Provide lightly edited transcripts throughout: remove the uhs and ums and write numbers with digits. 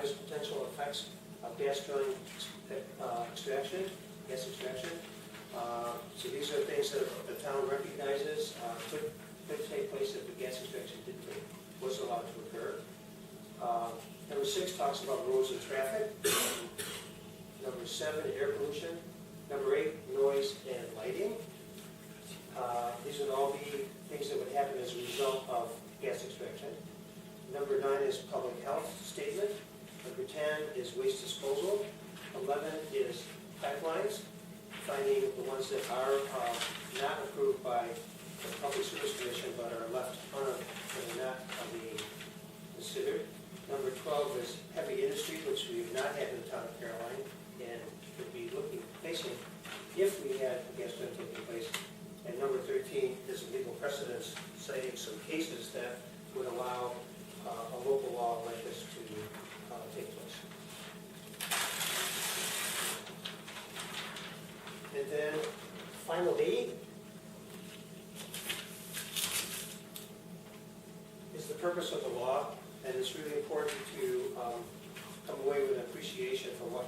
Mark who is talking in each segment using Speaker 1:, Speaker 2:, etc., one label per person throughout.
Speaker 1: 5 is potential effects of gas drilling extraction, gas extraction. So these are things that the town recognizes could take place if the gas extraction was allowed to occur. Number 6 talks about roads and traffic. Number 7, air pollution. Number 8, noise and lighting. These would all be things that would happen as a result of gas extraction. Number 9 is public health statement. Number 10 is waste disposal. 11 is pipelines, finding the ones that are not approved by the Public Service Commission but are left and not being considered. Number 12 is heavy industry, which we have not had in the town of Caroline, and would be facing if we had a gas drilling taking place. And number 13 is legal precedents, citing some cases that would allow a local law like this to take place. And then finally is the purpose of the law, and it's really important to come away with an appreciation for what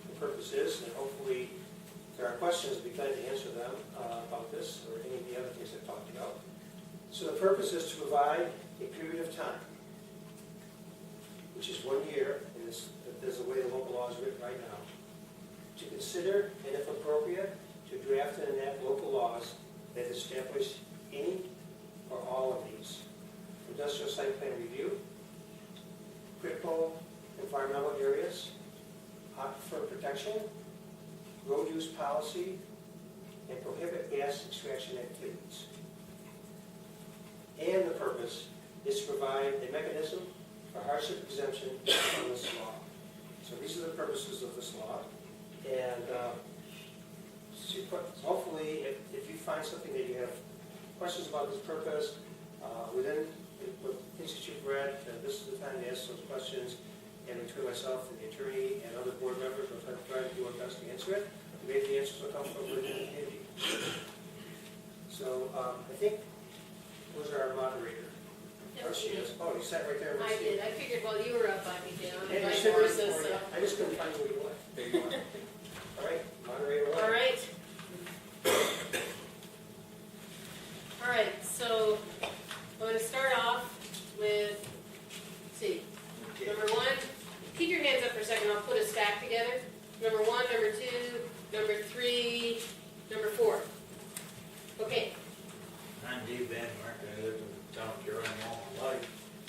Speaker 1: the purpose is, and hopefully if there are questions, we'd be glad to answer them about this or any of the other things I've talked about. So the purpose is to provide a period of time, which is 1 year, and this is the way the local law is written right now, to consider, and if appropriate, to draft and enact local laws that establish any or all of these: industrial site plan review, critical environmental areas, aquifer protection, road use policy, and prohibit gas extraction activities. And the purpose is to provide a mechanism for hardship exemption from this law. So these are the purposes of this law. And hopefully, if you find something that you have questions about this purpose, within the things that you've read, this is the time to ask those questions. And between myself and the attorney and other board members, we'll try to do our best to answer it. Maybe the answers will come from within the community. So I think, who's our moderator?
Speaker 2: Yep.
Speaker 1: Oh, she is. Oh, you sat right there.
Speaker 2: I did. I figured while you were up, I'd be down.
Speaker 1: And
Speaker 2: And
Speaker 1: you
Speaker 2: vice
Speaker 1: sit right
Speaker 2: versa,
Speaker 1: before you.
Speaker 2: so.
Speaker 1: I just couldn't find where you went. There you are. All right, moderator one.
Speaker 2: All right. All right, so I'm going to start off with, let's see, number 1. Keep your hands up for a second. I'll put a stack together. Number 1, number 2, number 3, number 4. Okay.
Speaker 3: I'm Dave Van Mark. I live in the town of Caroline all my life.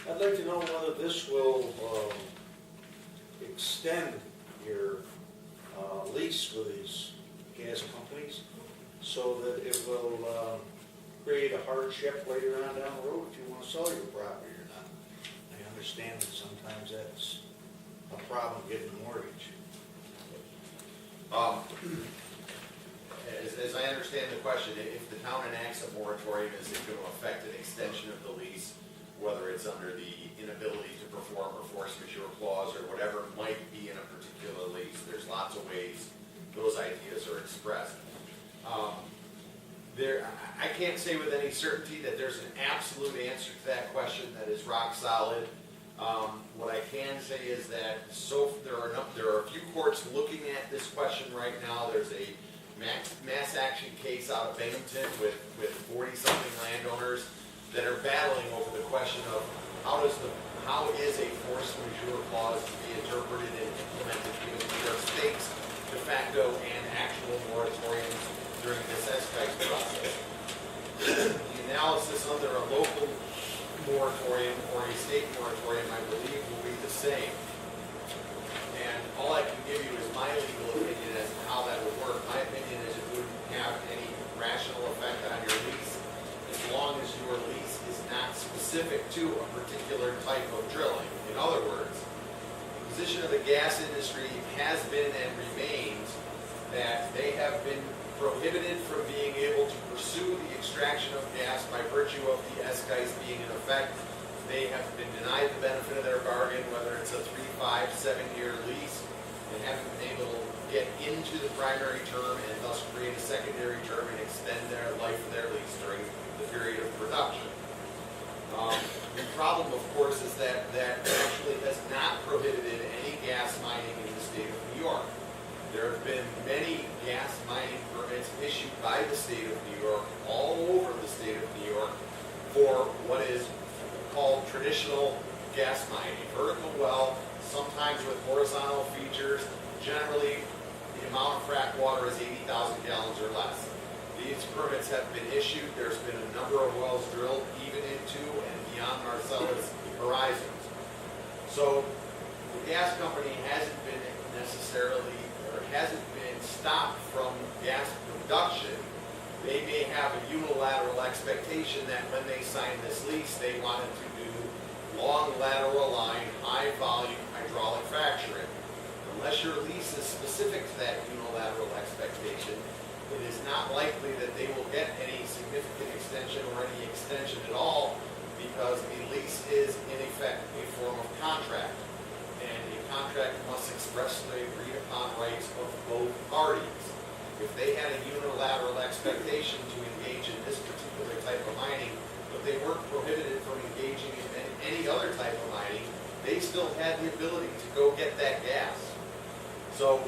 Speaker 4: I'd like to know whether this will extend your lease with these gas companies so that it will create a hardship later on down the road if you want to sell your property or not. I understand that sometimes that's a problem getting a mortgage.
Speaker 5: As I understand the question, if the town enacts a moratorium, is it going to affect an extension of the lease, whether it's under the inability to perform or force majeure clause or whatever might be in a particular lease? There's lots of ways those ideas are expressed. I can't say with any certainty that there's an absolute answer to that question that is rock solid. What I can say is that there are a few courts looking at this question right now. There's a mass action case out of Binghamton with 40-something landowners that are battling over the question of how is a force majeure clause to be interpreted and implemented, because there are states de facto and actual moratoriums during this excise process. The analysis under a local moratorium or a state moratorium, I believe, will be the same. And all I can give you is my legal opinion as to how that would work. My opinion is it wouldn't have any rational effect on your lease as long as your lease is not specific to a particular type of drilling. In other words, the position of the gas industry has been and remains that they have been prohibited from being able to pursue the extraction of gas by virtue of the excise being in effect. They have been denied the benefit of their bargain, whether it's a 3, 5, 7-year lease, and haven't been able to get into the primary term and thus create a secondary term and extend their life of their lease during the period of production. The problem, of course, is that actually has not prohibited any There have been many gas mining permits issued by the state of New York, all over the state of New York, for what is called traditional gas mining. Vertical well, sometimes with horizontal features. Generally, the amount of frac water is 80,000 gallons or less. These permits have been issued. There's been a number of wells drilled even into and beyond Marcellus horizons. So the gas company hasn't been necessarily, or hasn't been stopped from gas production. They may have a unilateral expectation that when they sign this lease, they wanted to do long lateral line, high volume hydraulic fracturing. Unless your lease is specific to that unilateral expectation, it is not likely that they will get any significant extension or any extension at all, because a lease is in effect a form of contract. And a contract must express the agreed upon rights of both parties. If they had a unilateral expectation to engage in this particular type of mining, but they weren't prohibited from engaging in any other type of mining, they still had the ability to go get that gas. So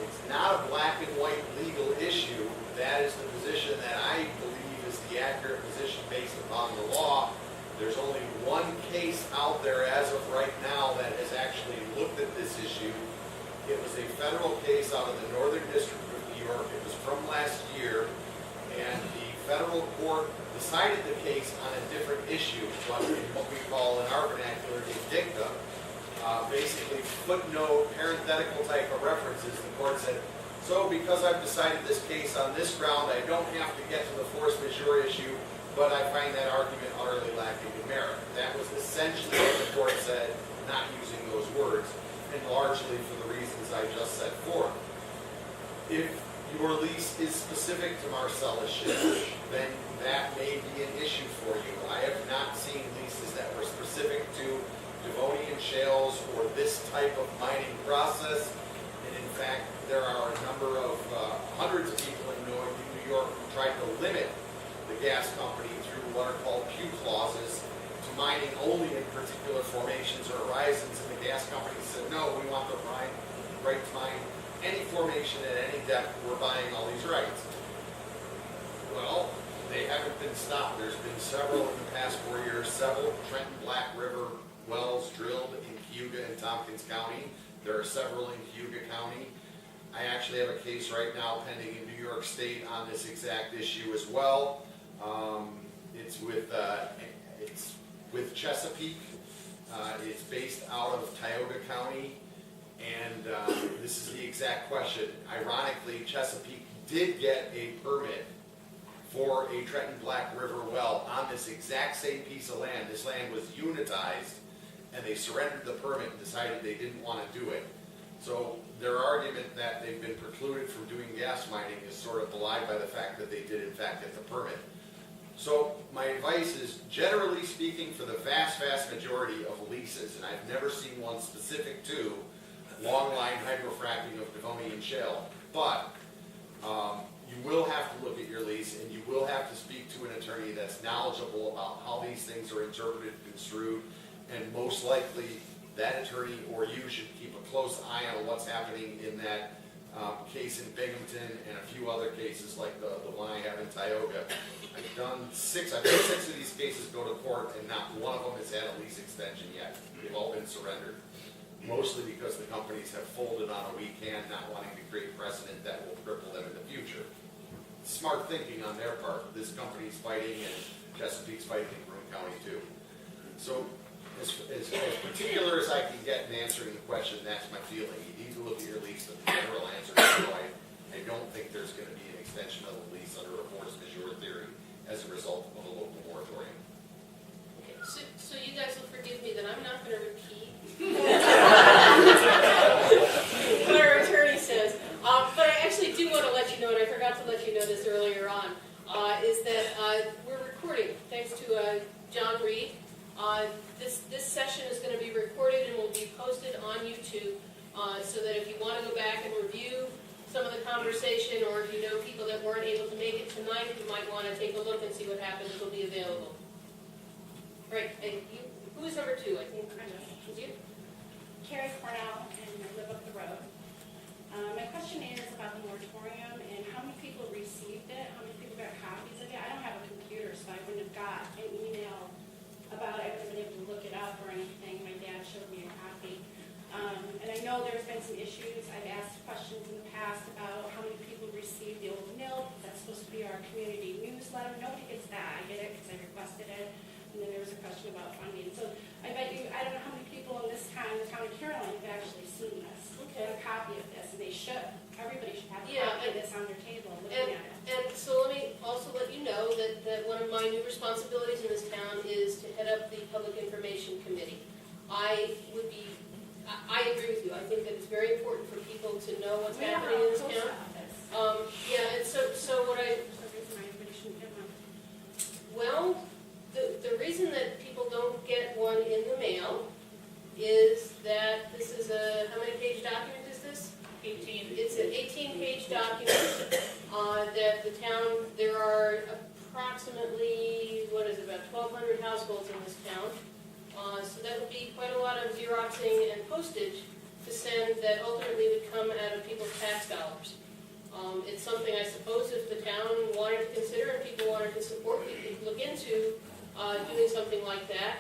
Speaker 5: it's not a black and white legal issue. That is the position that I believe is the accurate position based upon the law. There's only one case out there as of right now that has actually looked at this issue. It was a federal case out of the Northern District of New York. It was from last year, and the federal court decided the case on a different issue, what we call in our vernacular a dicta. Basically footnote, parenthetical type of references. The court said, so because I've decided this case on this ground, I don't have to get to the force majeure issue, but I find that argument utterly lacking in merit. That was essentially what the court said, not using those words, and largely for the reasons I just set forth. If your lease is specific to Marcellus shale, then that may be an issue for you. I have not seen leases that were specific to Devonian shales or this type of mining process. And in fact, there are a number of hundreds of people in New York who tried to limit the gas company through what are called Pew clauses to mining only in particular formations or horizons. And the gas company said, no, we want the right to mine any formation at any depth. We're buying all these rights. Well, they haven't been stopped. There's been several in the past 4 years, several Trenton Black River wells drilled in Cayuga and Tompkins County. There are several in Cayuga County. I actually have a case right now pending in New York State on this exact issue as well. It's with Chesapeake. It's based out of Tioga County, and this is the exact question. Ironically, Chesapeake did get a permit for a Trenton Black River well on this exact same piece of land. This land was unitized, and they surrendered the permit and decided they didn't want to do it. So their argument that they've been precluded from doing gas mining is sort of belied by the fact that they did in fact get the permit. So my advice is, generally speaking, for the vast, vast majority of leases, and I've never seen one specific to long line hydrofracking of Devonian shale, but you will have to look at your lease, and you will have to speak to an attorney that's knowledgeable about how these things are interpreted and construed, and most likely that attorney or you should keep a close eye on what's happening in that case in Binghamton and a few other cases like the one I have in Tioga. I've done six of these cases go to court, and not one of them has had a lease extension yet. They've all been surrendered, mostly because the companies have folded on a weak hand, not wanting to create precedent that will cripple them in the future. Smart thinking on their part. This company's fighting, and Chesapeake's fighting in Broome County too. So as particular as I can get in answering the question, that's my feeling. You need to look at your lease, but the general answer is no. I don't think there's going to be an extension of the lease under a force majeure theory as a result of a local moratorium.
Speaker 2: Okay, so you guys will forgive me that I'm not going to repeat what our attorney says. But I actually do want to let you know, and I forgot to let you know this earlier on, is that we're recording, thanks to John Reed. This session is going to be recorded and will be posted on YouTube, so that if you want to go back and review some of the conversation, or if you know people that weren't able to make it tonight, you might want to take a look and see what happened. It will be available. All right, and who was number 2? I think it was you.
Speaker 6: Carrie Cornell, and I live up the road. My question is about the moratorium and how many people received it, how many people got copies of it. I don't have a computer, so I wouldn't have got an email about it. I wasn't able to look it up or anything. My dad showed me a copy. And I know there's been some issues. I've asked questions in the past about how many people received the old milk. That's supposed to be our community newsletter. Nobody gets that. I get it because I requested it. And then there was a question about funding. So I bet you, I don't know how many people in this town, the town of Caroline, have actually seen this.
Speaker 2: Okay.
Speaker 6: A copy of this, and they should. Everybody should have a
Speaker 2: Yeah,
Speaker 6: copy of this on their table,
Speaker 2: And,
Speaker 6: looking at it.
Speaker 2: and so let me also let you know that one of my new responsibilities in this town is to head up the Public Information Committee. I agree with you. I think that it's very important for people to know what's
Speaker 6: We have
Speaker 2: happening
Speaker 6: our
Speaker 2: in this
Speaker 6: post
Speaker 2: town.
Speaker 6: office.
Speaker 2: Yeah, and so what I,
Speaker 6: For some reason, everybody shouldn't get one.
Speaker 2: well, the reason that people don't get one in the mail is that this is how many page document is this?
Speaker 6: 18.
Speaker 2: It's an 18-page document that the town, there are approximately, about 1,200 households in this town. So that would be quite a lot of Xeroxing and postage to send that ultimately would come out of people's tax dollars. It's something I suppose if the town wanted to consider and people wanted to support, we could look into doing something like that.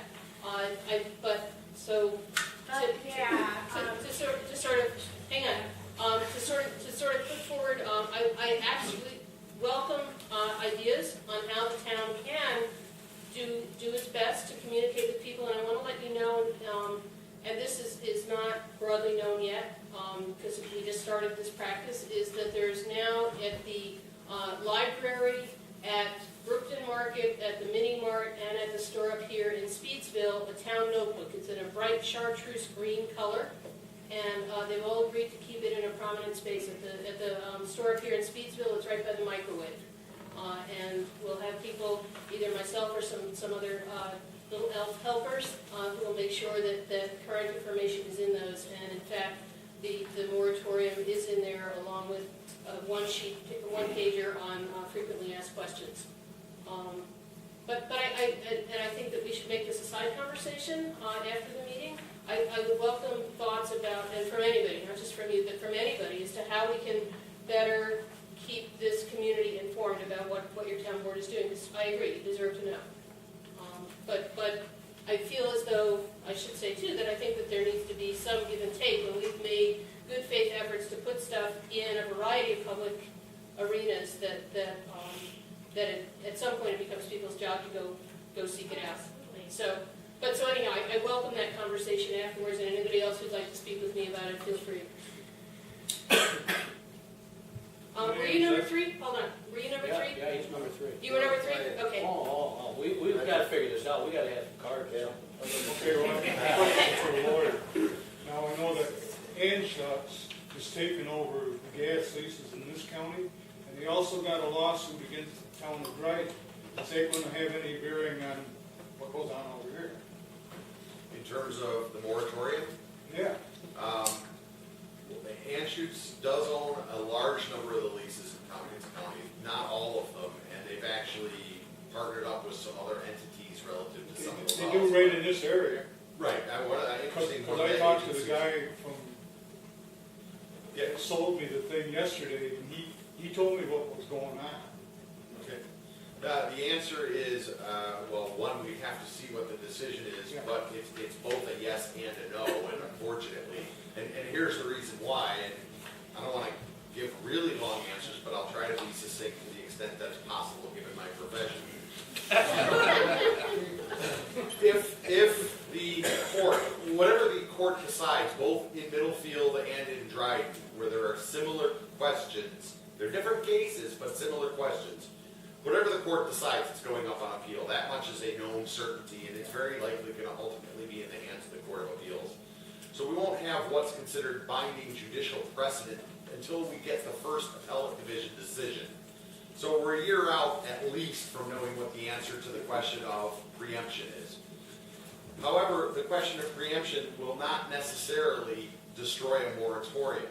Speaker 2: To sort of, hang on, to sort of put forward, I absolutely welcome ideas on how the town can do its best to communicate with people, and I want to let you know, and this is not broadly known yet, because we just started this practice, is that there's now at the library, at Brookton Market, at the Mini Mart, and at the store up here in Speedsville, a town notebook. It's in a bright chartreuse green color, and they've all agreed to keep it in a prominent space. At the store up here in Speedsville, it's right by the microwave. And we'll have people, either myself or some other little elf helpers, who will make sure that current information is in those. And in fact, the moratorium is in there along with one pager on frequently asked questions. But I think that we should make this a side conversation after the meeting. I would welcome thoughts about, and from anybody, not just from you, but from anybody, as to how we can better keep this community informed about what your town board is doing, because I agree, you deserve to know. But I feel as though, I should say too, that I think that there needs to be some give and take when we've made good faith efforts to put stuff in a variety of public arenas that at some point it becomes people's job to go seek it out. So anyhow, I welcome that conversation afterwards, and anybody else who'd like to speak with me about it, feel free. Were you number 3? Hold on. Were you number 3?
Speaker 3: Yeah, he's number 3.
Speaker 2: You were number 3? Okay.
Speaker 3: Oh, we've got to figure this out. We got to have some cards.
Speaker 7: Okay, well, I'm question for the lawyer. Now, I know that Anschutz is taking over the gas leases in this county, and they also got a lawsuit against the town of Dryden. Is that going to have any bearing on what goes on over here?
Speaker 5: In terms of the moratorium,
Speaker 7: Yeah.
Speaker 5: Anschutz does own a large number of the leases in Tompkins County, not all of them, and they've actually partnered up with some other entities relative to some of the
Speaker 7: They do right in this area.
Speaker 5: Right, interesting.
Speaker 7: Because I talked to the
Speaker 5: agencies-
Speaker 7: guy from,
Speaker 5: Yeah,
Speaker 7: that sold me the thing yesterday, and he told me what was going on.
Speaker 5: okay. The answer is, well, one, we have to see what the decision is,
Speaker 7: Yeah.
Speaker 5: but it's both a yes and a no, and unfortunately, and here's the reason why, and I don't want to give really long answers, but I'll try to be succinct to the extent that is possible, given my profession. If the court, whatever the court decides, both in Middlefield and in Dryden, where there are similar questions, they're different cases, but similar questions. Whatever the court decides, it's going up on appeal. That much is a known certainty, and it's very likely going to ultimately be in the hands of the Court of Appeals. So we won't have what's considered binding judicial precedent until we get the first appellate division decision. So we're a year out at least from knowing what the answer to the question of preemption is. However, the question of preemption will not necessarily destroy a moratorium.